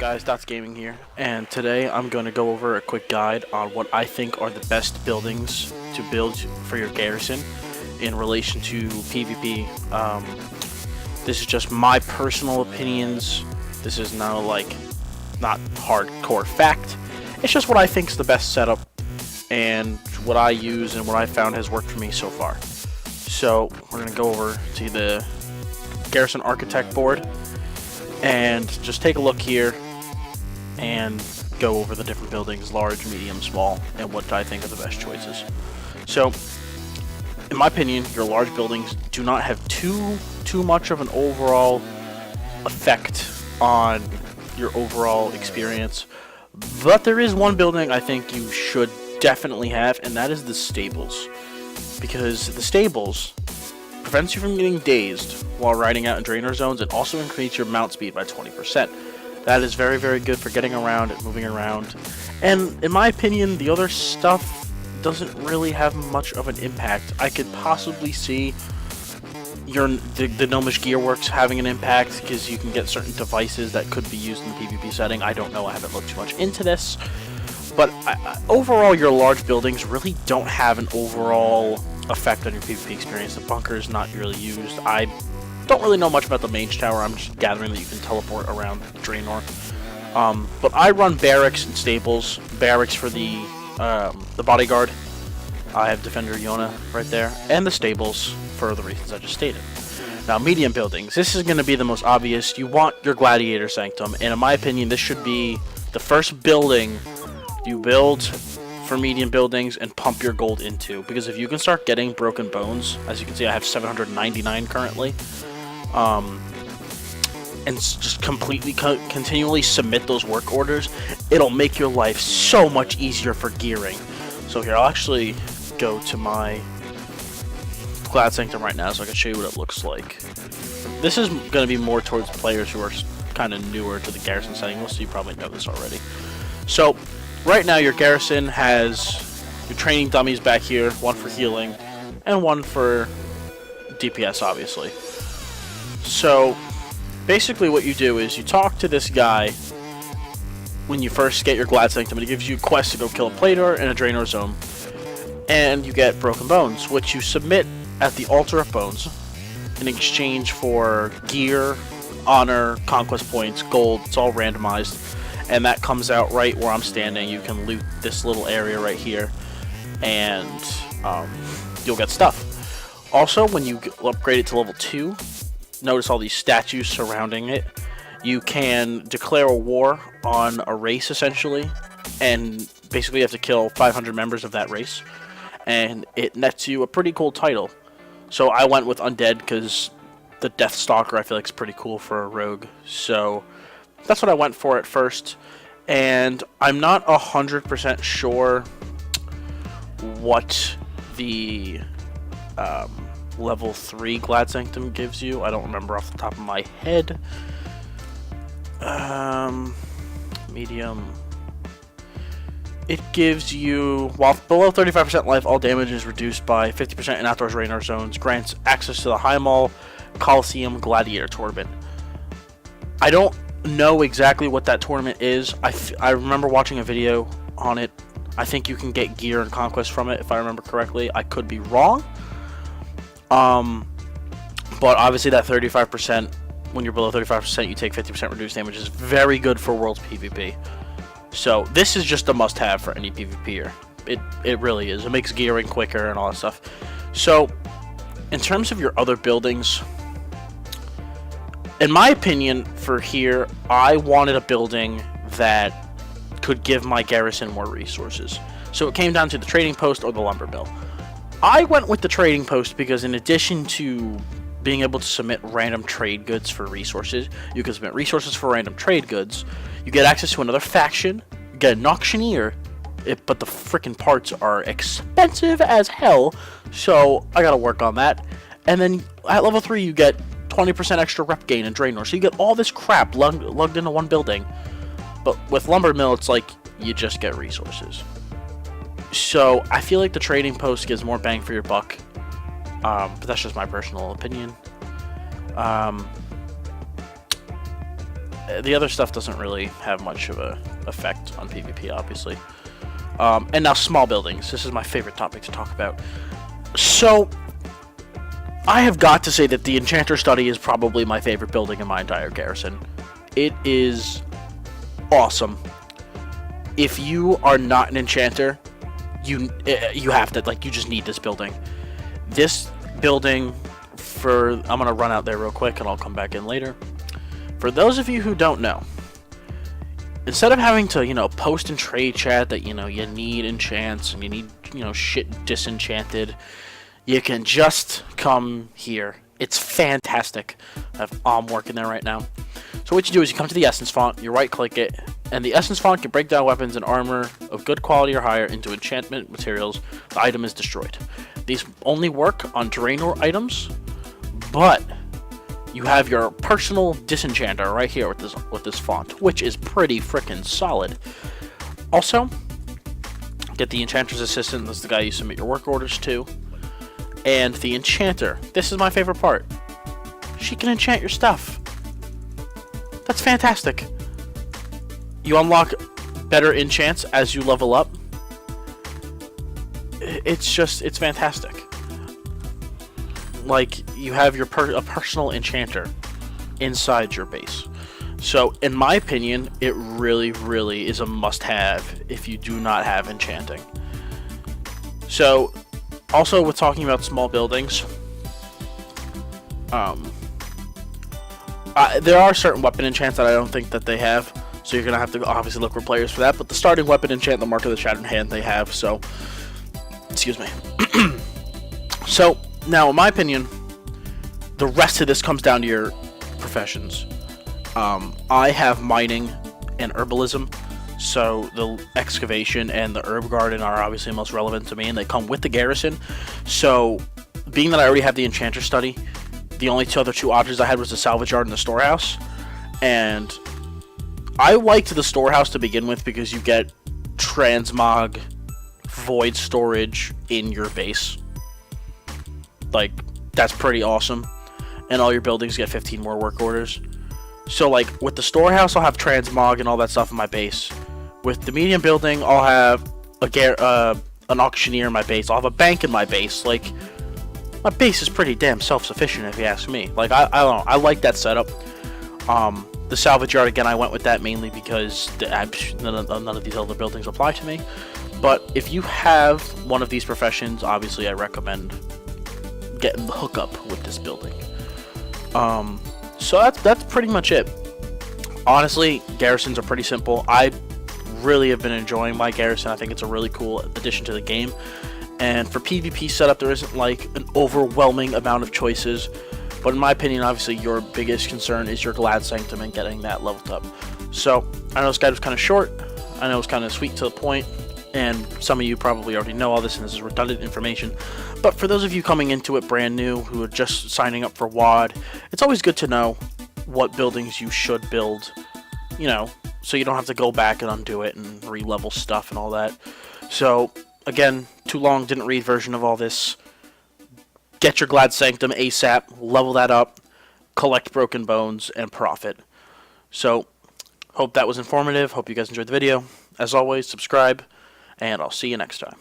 guys, Dottz Gaming here, and today I'm going to go over a quick guide on what I think are the best buildings to build for your garrison in relation to PvP. This is just my personal opinions. This is not hardcore fact. It's just what I think is the best setup and what I use and what I found has worked for me so far. So we're going to go over to the Garrison Architect board and just take a look here and go over the different buildings, large, medium, small, and what I think are the best choices. So, in my opinion, your large buildings do not have too much of an overall effect on your overall experience, but there is one building I think you should definitely have, and that is the stables, because the stables prevents you from getting dazed while riding out in drainer zones and also increase your mount speed by 20%. That is very, very good for getting around and moving around. And in my opinion, the other stuff doesn't really have much of an impact. I could possibly see the Gnomish Gearworks having an impact because you can get certain devices that could be used in the PvP setting. I don't know, I haven't looked too much into this. But overall, your large buildings really don't have an overall effect on your PvP experience. The bunker is not really used. I don't really know much about the mage tower. I'm just gathering that you can teleport around Draenor. But I run barracks and stables. Barracks for the bodyguard. I have Defender Yona right there, and the stables for the reasons I just stated. Now, medium buildings. This is going to be the most obvious. You want your Gladiator Sanctum, and in my opinion, this should be the first building you build for medium buildings and pump your gold into, because if you can start getting broken bones, as you can see I have 799 currently, and just completely continually submit those work orders, it'll make your life so much easier for gearing. So here, I'll actually go to my Glad Sanctum right now so I can show you what it looks like. This is going to be more towards players who are kind of newer to the garrison setting. Most of you probably know this already. So right now, your garrison has your training dummies back here, one for healing, and one for DPS, obviously. So, basically what you do is you talk to this guy when you first get your Glad Sanctum, and he gives you quests to go kill a Plator and a Draenor Zone, and you get Broken Bones, which you submit at the Altar of Bones in exchange for gear, honor, conquest points, gold. It's all randomized. And that comes out right where I'm standing. You can loot this little area right here, and you'll get stuff. Also, when you upgrade it to level 2, notice all these statues surrounding it. You can declare a war on a race, essentially, and basically you have to kill 500 members of that race, and it nets you a pretty cool title. So I went with Undead because the Death Stalker I feel like is pretty cool for a rogue. So that's what I went for at first, and I'm not 100% sure what the level 3 Glad Sanctum gives you. I don't remember off the top of my head. Medium. It gives you, while below 35% life, all damage is reduced by 50% in outdoors Draenor zones, grants access to the High Mall Coliseum Gladiator Tournament. I don't know exactly what that tournament is. I remember watching a video on it. I think you can get gear and conquest from it, if I remember correctly. I could be wrong. But obviously that 35%, when you're below 35%, you take 50% reduced damage, is very good for Worlds PvP. So this is just a must-have for any PvPer. It really is. It makes gearing quicker and all that stuff. So, in terms of your other buildings, in my opinion, for here, I wanted a building that could give my garrison more resources. So it came down to the trading post or the lumber mill. I went with the trading post because in addition to being able to submit random trade goods for resources, you can submit resources for random trade goods, you get access to another faction, you get an auctioneer, but the freaking parts are expensive as hell, so I gotta work on that. And then at level 3 you get 20% extra rep gain in Draenor, so you get all this crap lugged into one building. But with Lumber Mill, it's like you just get resources. So I feel like the trading post gives more bang for your buck, but that's just my personal opinion. the other stuff doesn't really have much of a effect on PvP, obviously. And now small buildings. This is my favorite topic to talk about. So, I have got to say that the Enchanter Study is probably my favorite building in my entire garrison. It is awesome. If you are not an enchanter, you have to, like, you just need this building. This building, I'm gonna run out there real quick and I'll come back in later. For those of you who don't know, instead of having to, post and trade chat that, you need enchants and you need, shit disenchanted, you can just come here. It's fantastic. I'm working there right now. So what you do is you come to the Essence font, you right click it, and the Essence font can break down weapons and armor of good quality or higher into enchantment materials. The item is destroyed. These only work on Draenor items, but you have your personal disenchanter right here with this font, which is pretty freaking solid. Also, get the Enchanter's Assistant. That's the guy you submit your work orders to. And the Enchanter. This is my favorite part. She can enchant your stuff. That's fantastic. You unlock better enchants as you level up. It's fantastic. Like, you have a personal enchanter inside your base. So, in my opinion, it really, really is a must-have if you do not have enchanting. So, also with talking about small buildings, there are certain weapon enchants that I don't think that they have. So you're going to have to obviously look for players for that. But the starting weapon enchant, the Mark of the Shattered Hand, they have. So, excuse me. So, now, in my opinion, the rest of this comes down to your professions. I have mining and herbalism, so the excavation and the herb garden are obviously most relevant to me, and they come with the garrison. So, being that I already have the Enchanter Study, the only other two options I had was the salvage yard and the storehouse. And I liked the storehouse to begin with because you get transmog void storage in your base. Like, that's pretty awesome. And all your buildings get 15 more work orders. So, like, with the storehouse, I'll have transmog and all that stuff in my base. With the medium building, I'll have an auctioneer in my base. I'll have a bank in my base. Like, my base is pretty damn self-sufficient, if you ask me. Like, I don't know. I like that setup. The salvage yard, again, I went with that mainly because none of these other buildings apply to me. But if you have one of these professions, obviously I recommend getting the hookup with this building. So that's pretty much it. Honestly, garrisons are pretty simple. I really have been enjoying my garrison. I think it's a really cool addition to the game. And for PvP setup, there isn't like an overwhelming amount of choices. But in my opinion, obviously, your biggest concern is your Glad Sanctum and getting that leveled up. So, I know this guide was kind of short. I know it was kind of sweet to the point. And some of you probably already know all this, and this is redundant information. But for those of you coming into it brand new, who are just signing up for WoD, it's always good to know what buildings you should build, so you don't have to go back and undo it and re-level stuff and all that. So, again, too long, didn't read version of all this. Get your Glad Sanctum ASAP, level that up, collect broken bones, and profit. So, hope that was informative. Hope you guys enjoyed the video. As always, subscribe, and I'll see you next time.